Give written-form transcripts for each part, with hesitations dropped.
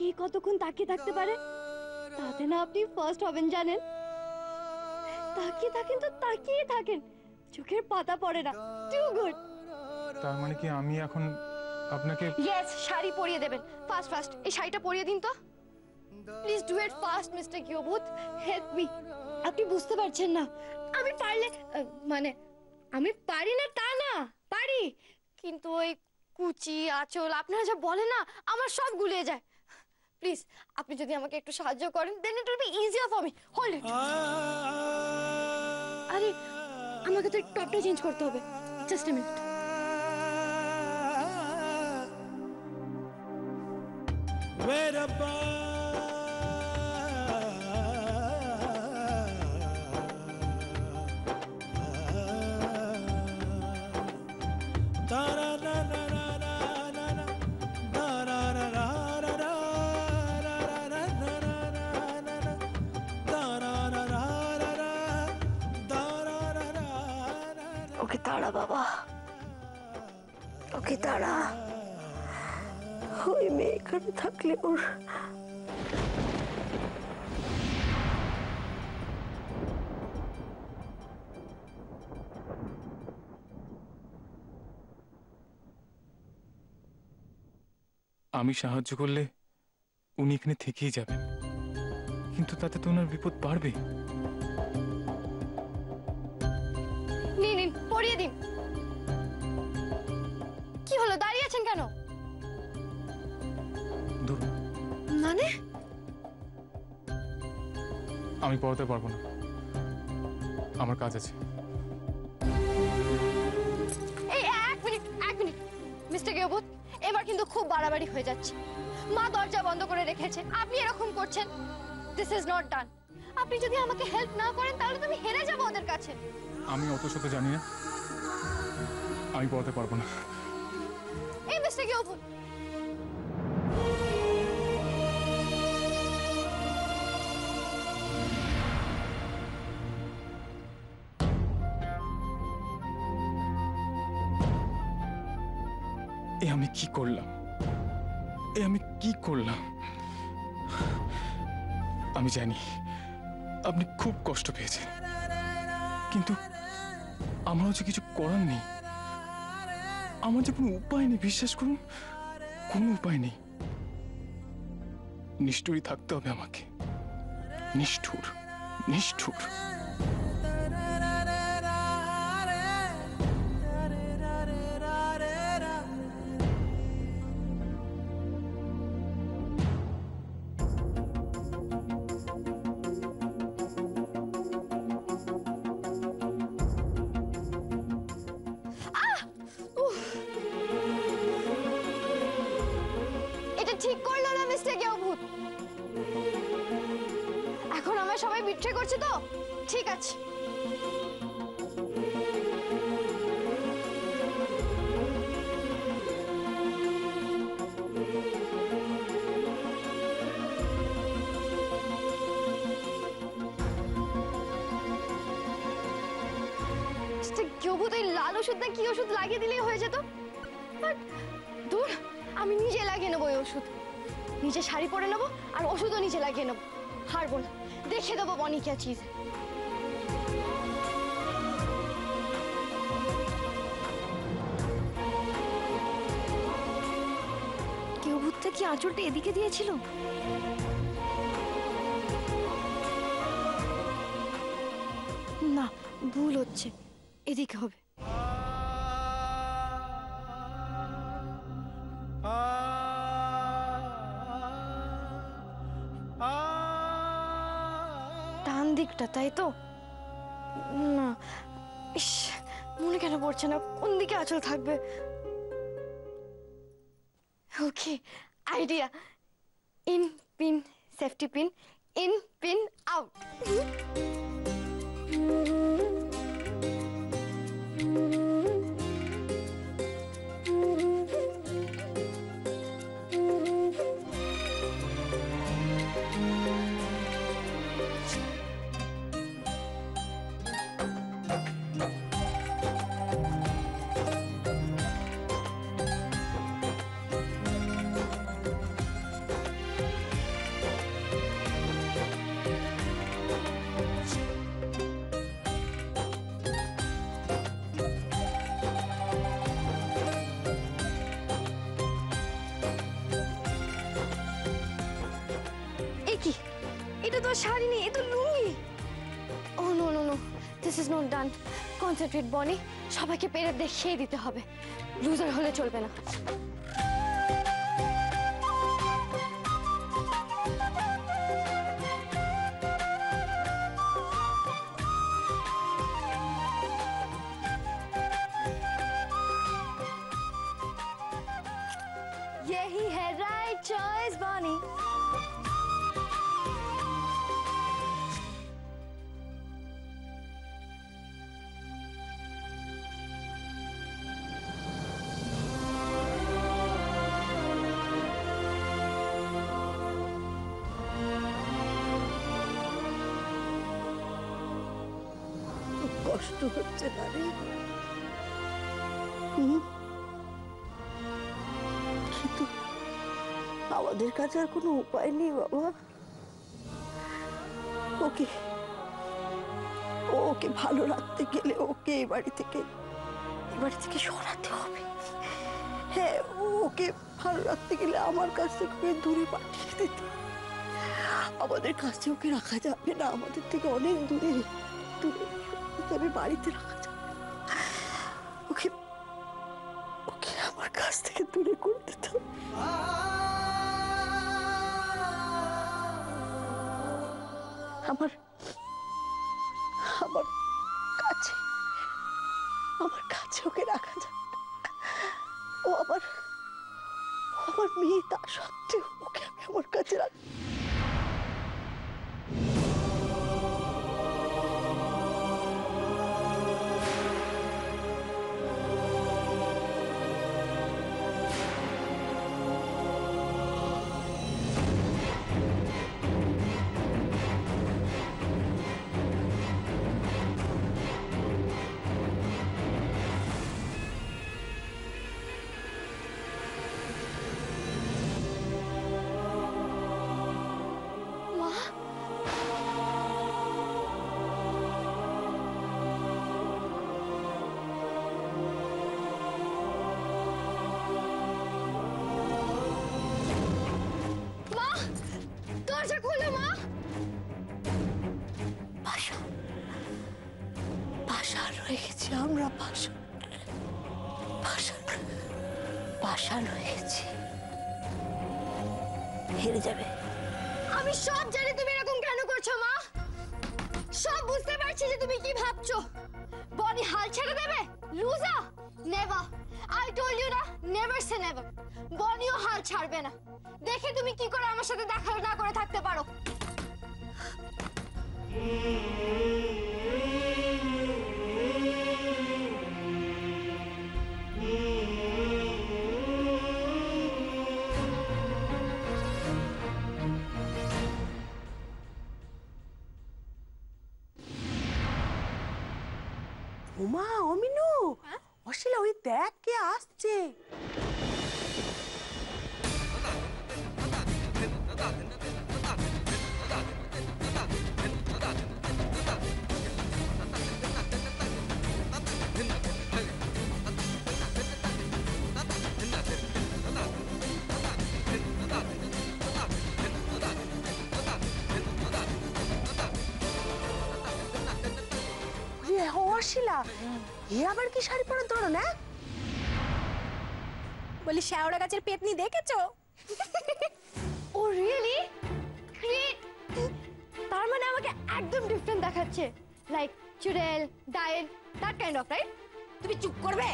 কে কতক্ষণ তাকিয়ে থাকতে পারে? তাতে না আপনি ফার্স্ট হবেন জানেন। তাকিয়ে থাকেন তো তাকিয়ে থাকেন, চোখের পাতা পড়ে না। Too good. তার মানে কি আমি এখন আপনাকে? ইয়েস, শাড়ি পরিয়ে দেবেন। ফাস্ট ফাস্ট এই শাড়িটা পরিয়ে দিন তো। Please do it fast mister কিউবুথ, হেল্প মি। আপনি বুঝতে পারছেন না, আমি পারলে মানে আমি পারি না তা না, পারি, কিন্তু ওই কুচি আঁচল আপনারা যা বলে না আমার সব গুলিয়ে যায়। প্লিজ আপনি যদি আমাকে একটু সাহায্য করেন, then it will be easier for me. Hold it. আরে আমাকে তো টপটা চেঞ্জ করতে হবে, জাস্ট আ মিনিট। ওকে তাড়া বাবা, ওকে তাড়া। ওই মেয়ে এখানে থাকলে ওর আমি সাহায্য করলে উনি এখানে থেকেই যাবেন, কিন্তু তাতে তো ওনার বিপদ বাড়বে। নিন নিন পরিয়ে দিন। কি হলো, দাঁড়িয়ে আছেন কেন? ধরুন, মানে আমি পড়াতে পারবো না, আমার কাজ আছে। এই এক মিনিট এক মিনিট মিস্টার কিউবুথ, এবার কিন্তু খুব বাড়াবাড়ি হয়ে যাচ্ছে। মা দরজা বন্ধ করে রেখেছে, আপনি এরকম করছেন। দিস ইজ নট ডান। আপনি যদি আমাকে হেল্প না করেন তাহলে তো আমি হেরে যাব ওদের কাছে। আমি অত শত জানি না, আমি পড়াতে পারবো না। এই মিস্টার কিউবুথ, এ আমি কি করলাম, এ আমি কি করলাম? আমি জানি আপনি খুব কষ্ট পেয়েছেন, কিন্তু আমারও যে কিছু করার নেই। আমার যে কোনো উপায় নেই, বিশ্বাস করুন, কোনো উপায় নেই। নিষ্ঠুরই থাকতে হবে আমাকে, নিষ্ঠুর নিষ্ঠুর। এটা ঠিক করলো না মিস্টার কিউবুথ। এখন আমার সবাই বিট্রে করছে তো, ঠিক আছে। কিউবুথ ওই লাল ওষুধ না কি ওষুধ লাগিয়ে দিলেই হয়ে যেত। বাট দূর, আমি নিজে লাগিয়ে নেবো ওই ওষুধ। নিজে শাড়ি পরে নেবো আর ওষুধও নিজে লাগিয়ে নেবো। হারবো না, দেখে দেবো বনি क्या चीज है। কিউবুথটা কি আঁচলটা এদিকে দিয়েছিল? না, ভুল হচ্ছে, এদিকে হবে। ডান দিকটা, তাই তো? না, ইস, মনে কেন পড়ছে না কোন দিকে আঁচল থাকবে। Okay, idea. In pin, safety pin, in pin out. কি এটা তো শাড়ি নেই, এটা lungi. Oh no no no, this is not done. Concentrate Bonny, সবাইকে পেরে দেখিয়ে দিতে হবে, লুজার হলে চলবে না। यही है राइट चॉइस बॉनी। কষ্ট হচ্ছে না রে? কিন্তু আমাদের কাছে আর কোনো উপায় নেই বাবা। ওকে ওকে ভালো রাখতে গেলে ওকে এই বাড়ি থেকে সরাতে হবে। হ্যাঁ, ওকে ভালো রাখতে গেলে আমার কাছ থেকে ওকে দূরে পাঠিয়ে দিতে। আমাদের কাছে ওকে রাখা যাবে না, আমাদের থেকে অনেক দূরে দূরে তবে বাড়িতে রাখা যাবে। ওকে ওকে আমার কাছ থেকে দূরে করে দিতে হবে। আমার আমার কাছে আমার কাছে ওকে রাখা যাবে। ও আমার মেয়ে, তা সত্ত্বেও ওকে আমি আমার কাছে রাখ। দরজা খোলো মা। পাষাণ হয়ে গেছি আমরা, পাষাণ হয়ে গেছি। হেরে যাবে। আমি সব জানি তুমি এরকম কেন করছো মা, সব বুঝতে পারছি যে তুমি কি ভাবছো। বনি হাল ছেড়ে দেবে? লুজা নেভার। আই টোল্ড ইউ না, নেভার সে নেভার। বনিও হাল ছাড়বে না। দেখে তুমি কি করে আমার সাথে দেখা না করে থাকতে পারো। ওমা, অমিনু, অশিলা, ওই দেখ কে আসছে। অশিলা, এ আবার কি শাড়ি পরার ধরন? হ্যাঁ, বলি শেওড়া গাছের পেতনি দেখেছো? Oh really great. তার মানে আমাকে একদম ডিফারেন্ট দেখাচ্ছে, লাইক চুড়েল, ডায়েল, দ্যাট কাইন্ড অফ, রাইট? তুমি চুপ করবে?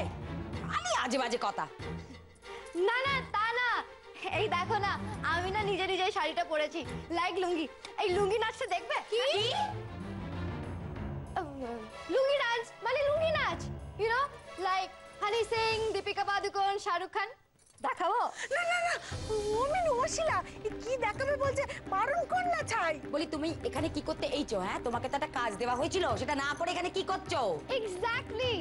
খালি আজে বাজে কথা। না না, তা না। এই দেখো না, আমি না নিজে নিজে শাড়িটা পরেছি, লাইক লুঙ্গি। এই লুঙ্গি নাচটা দেখবে? কি লুঙ্গি ডান্স মানে লুঙ্গি নাচ, you know, like Honey Singh, Deepika Padukone, Shahrukh Khan. দেখাবো? না না না, অমিনু, অশিলা, কি দেখাবে বলছে? বারণ কর না ছাই। বলি তুমি এখানে কি করতে এইছো? হ্যাঁ, তোমাকে তো একটা কাজ দেওয়া হয়েছিল, সেটা না করে এখানে কি করছো? এক্স্যাক্টলি,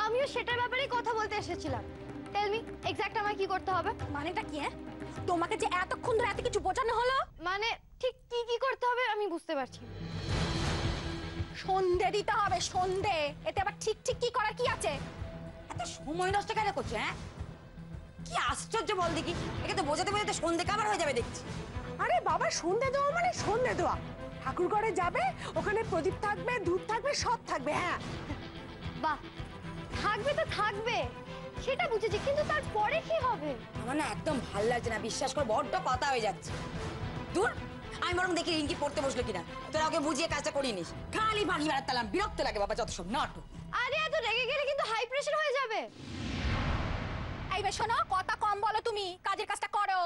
আমিও সেটার ব্যাপারে কথা বলতে এসেছিলাম। টেল মি এক্স্যাক্ট আমায় কি করতে হবে? মানেটা কি? হ্যাঁ, তোমাকে যে এতক্ষণ ধরে এত কিছু বোঝানো হলো, মানে ঠিক কি কি করতে হবে আমি বুঝতে পারছি। সন্ধে দিতে হবে, সন্ধে। এতে আবার ঠিক ঠিক কি করার কি আছে? এত সময় নষ্ট কেন করছো? হ্যাঁ, কি আশ্চর্য বল দেখি, একে তো বোঝাতে বোঝাতে সন্ধে কাবার হয়ে যাবে দেখছি। আরে বাবা সন্ধে দেওয়া মানে সন্ধে দেওয়া। ঠাকুর ঘরে যাবে, ওখানে প্রদীপ থাকবে, দুধ থাকবে, সব থাকবে। হ্যাঁ বাহ, থাকবে তো থাকবে, সেটা বুঝেছি, কিন্তু তারপরে কি হবে? আমার না একদম ভাল লাগছে না, বিশ্বাস কর বড্ড কথা হয়ে যাচ্ছে। দূর, আমি বরং দেখি রিঙ্কি পড়তে বসলো কিনা। তোরা ওকে বুঝিয়ে কাজটা করিয়ে নিস, খালি বানি বেড়াতালাম, বিরক্ত লাগে বাবা যত সব নাটক। আরে এত রেগে গেলে কিন্তু হাই প্রেশার হয়ে যাবে। এইবার শোনো, কথা কম বলো, তুমি কাজের কাজটা করো।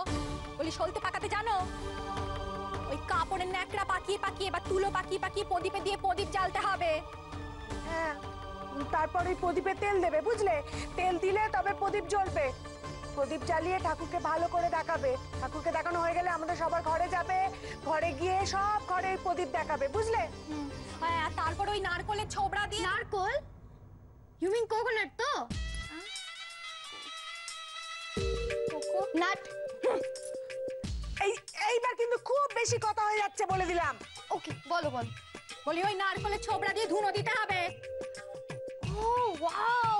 বলি সলতে পাকাতে জানো? ওই কাপড়ের ন্যাকড়া পাকিয়ে পাকিয়ে বা তুলো পাকিয়ে পাকিয়ে প্রদীপে দিয়ে প্রদীপ জ্বালতে হবে। হ্যাঁ, তারপর ওই প্রদীপে তেল দেবে, বুঝলে? তেল দিলে তবে প্রদীপ জ্বলবে। প্রদীপ জ্বালিয়ে ঠাকুরকে ভালো করে দেখাবে। ঠাকুরকে দেখানো হয়ে গেলে আমাদের সবার ঘরে যাবে, ঘরে গিয়ে সব ঘরে ওই প্রদীপ দেখাবে, বুঝলে? হ্যাঁ, আর তারপর ওই নারকলের ছোবড়া দিয়ে নারকোল? ইউ মিন কোকোনাট তো? নাট। এইবার কিন্তু খুব বেশি কথা হয়ে যাচ্ছে, বলে দিলাম। ওকে, বলো বলো। বলি ওই নারকলের ছোবড়া দিয়ে ধুনো দিতে হবে। Oh wow,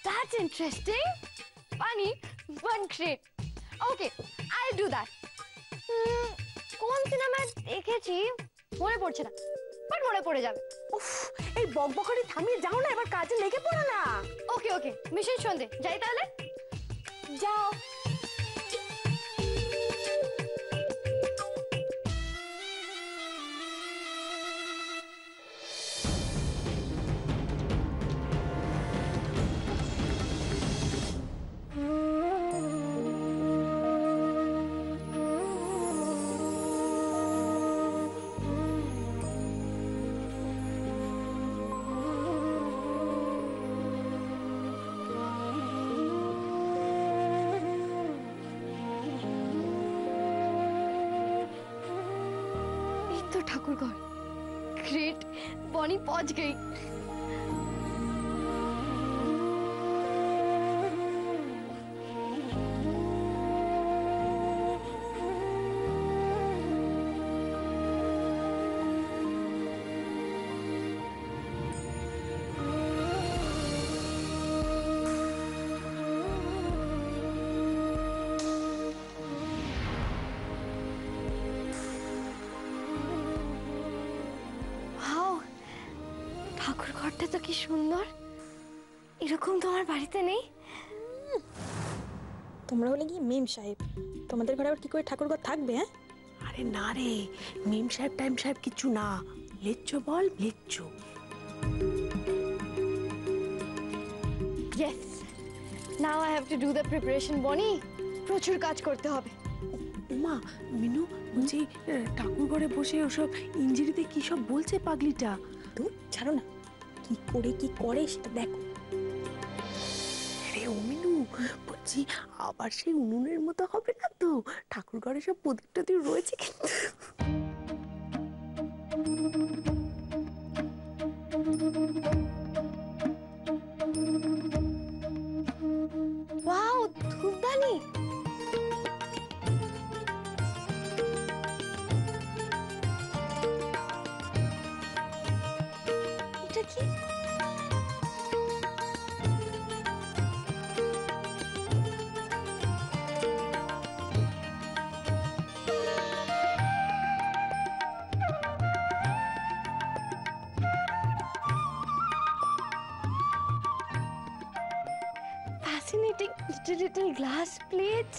that's interesting. Funny but great. Okay, I'll do that. কোন সিনেমায় দেখেছি মনে পড়ছে না, বাট মনে পড়ে যাবে। উফ, এই বকবকারি থামিয়ে যাও না, এবার কাজে লেগে পড়ো না। ওকে ওকে, মিশন সন্ধে যাই তাহলে। যাও। এই তো ঠাকুর ঘর। ग्रेट, बॉनी पहुंच गई। ঠাকুর ঘরটা তো কি সুন্দর, এরকম তো আমার বাড়িতে নেই। তোমরা হলে কি মেম সাহেব, তোমাদের ঘরে আবার কি করে ঠাকুর ঘর থাকবে? হ্যাঁ, আরে না রে, মেম সাহেব টাইম সাহেব কিছু না, লেচ্চো বল লেচ্চো। Yes, now I have to do the preparation, বনি। প্রচুর কাজ করতে হবে। মা, মিনু বলছি ঠাকুর ঘরে বসে ওসব ইঞ্জিরিতে কি সব বলছে পাগলিটা। তো ছাড়ো না, কি করে কি করে সেটা দেখো। রে ও মিনু, বলছি আবার সেই উনুনের মতো হবে না তো? ঠাকুর ঘরে সব প্রদীপ টদীপ রয়েছে কিন্তু। ওয়াও, ধূপদানি। এটা কি? Fascinating little glass plates.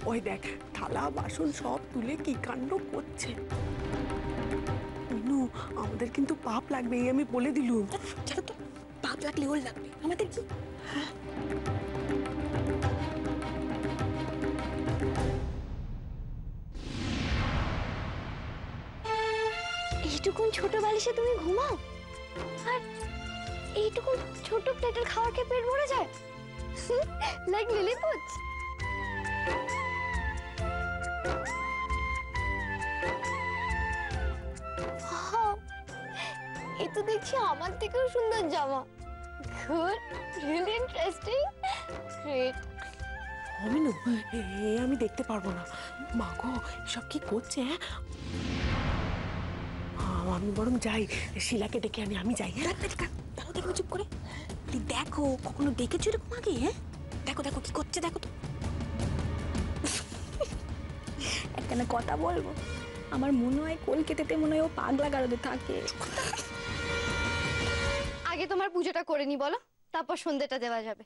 ওই দেখ থালা বাসন সব তুলে কি কাণ্ড করছে। মিনু, আমাদের কিন্তু পাপ লাগবে, এই আমি বলে দিলুম। ছাড়ো তো, পাপ লাগলে ওর লাগবে, আমাদের কি? এইটুকুন ছোট বালিশে তুমি ঘুমাও, আর এইটুকুন ছোট প্লেটের খাবার খেয়ে পেট ভরে যায়? লাইক লিলিপুটস। এই তো দেখছি আমার থেকেও সুন্দর জামা। Good, really interesting, great. Minu, আমি দেখতে পারবো না। মা গো, সব কি করছে? হ্যাঁ, আমি বরং যাই, শিলাকে ডেকে আনি। আমি যাই। হ্যাঁ, দেখো দেখো, চুপ করে তুই দেখো, কখনো দেখেছো এরকম আগে? হ্যাঁ, দেখো দেখো কি করছে, দেখো তো। একটা কেন কথা বলবো? আমার মনে হয় কলকাতাতে মনে হয় ও পাগলা গারদে থাকে। আগে তোমার পুজোটা করে নি বলো, তারপর সন্ধ্যেটা দেওয়া যাবে।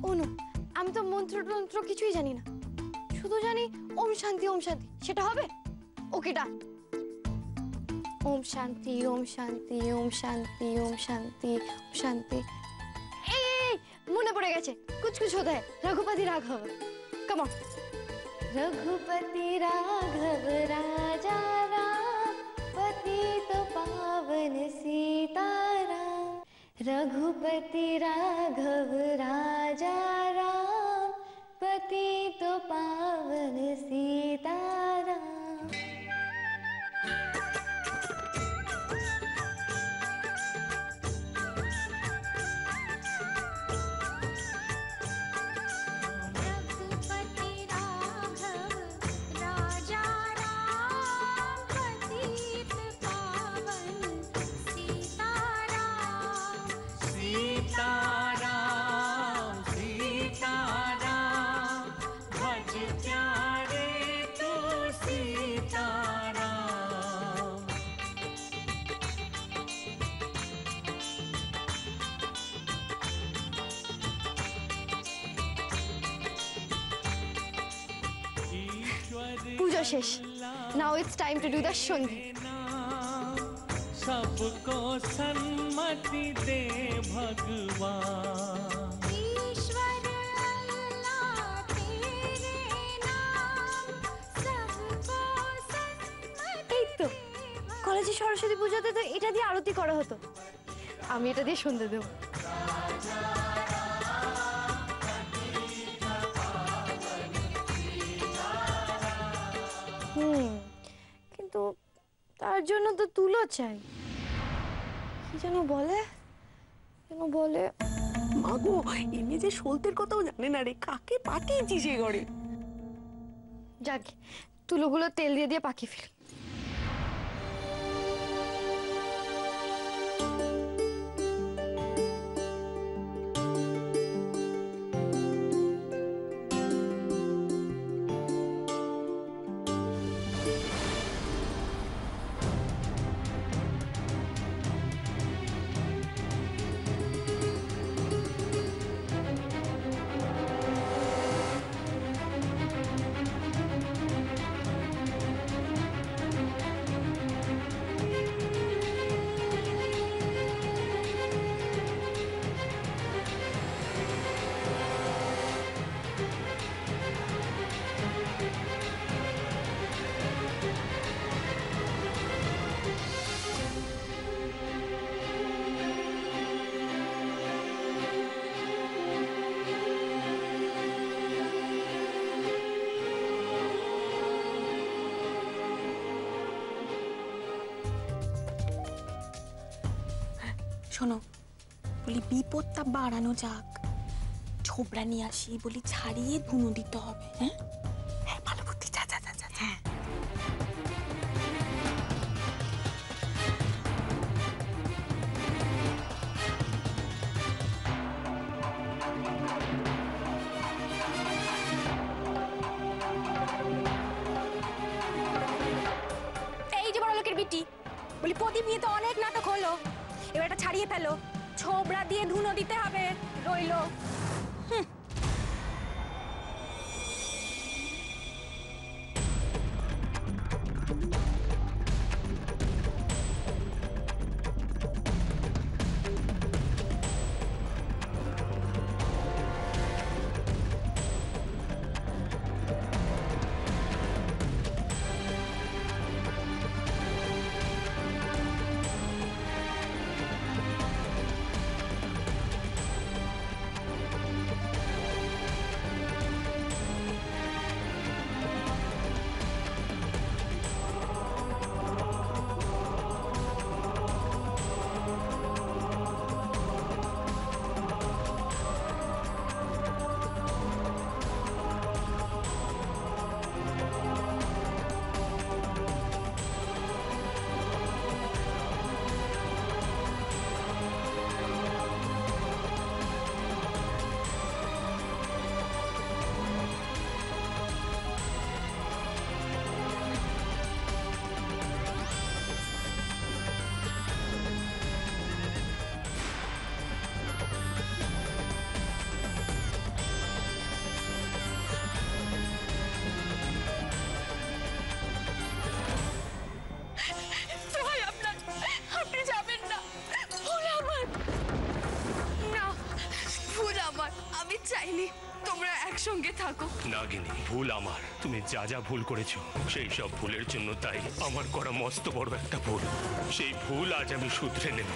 অনু, আমি তো মন্ত্র কিছুই জানি না, শুধু জানি ওম শান্তি ওম শান্তি, সেটা হবে? ওকে ডান। ওম শান্তি ওম শান্তি ওম শান্তি ওম শান্তি ওম শান্তি। এই এই, এই, মনে পড়ে গেছে, কুছ কুছ হোতা হ্যায়, রঘুপতি রাঘব। Come on. রঘুপতি রাঘব রাজা রাম, পতিত পাवन सीताराम। रघुपति राघव राजा राम, पतित पावन सीताराम। रघुपति राघव राजा राम, पतित पावन सीताराम। सीताराम सीताराम, भज प्यारे तू सीताराम। পুজো শেষ। Now it's time to do the সন্ধি। सबको सन्मति दे भगवान। ईश्वर अल्लाह तेरे नाम, सबको सन्मति। এই তো কলেজে সরস্বতী পুজোতে তো এটা দিয়ে আরতি করা হতো, আমি এটা দিয়ে সন্ধে দেবো। কিন্তু তার জন্য তো তুলো চাই। কি যেন বলে, মাগো, এমনি যে সলতের কথাও জানে না রে, কাকে পাঠিয়েছিস এ ঘরে? যাক, তুলোগুলো তেল দিয়ে দিয়ে পাকিয়ে ফেলি। শোনো, বলি বিপদটা বাড়ানো যাক, ছোবড়া নিয়ে আসি, বলি ছাড়িয়ে ধুনো দিতে হবে। হ্যাঁ হ্যাঁ, ভালো বুদ্ধি। যা যা যা যা। হ্যাঁ এই যে বড় লোকের বিটি, বলি প্রদীপ নিয়ে তো অনেক নাটক হলো, এবার এটা ছাড়িয়ে ফেলো, ছোবড়া দিয়ে ধুনো দিতে হবে, রইলো। একসঙ্গে থাকো। নাগিনী, ভুল আমার। তুমি যা যা ভুল করেছো সেই সব ভুলের জন্য তাই আমার করা মস্ত বড় একটা ভুল। সেই ভুল আজ আমি শুধরে নেব।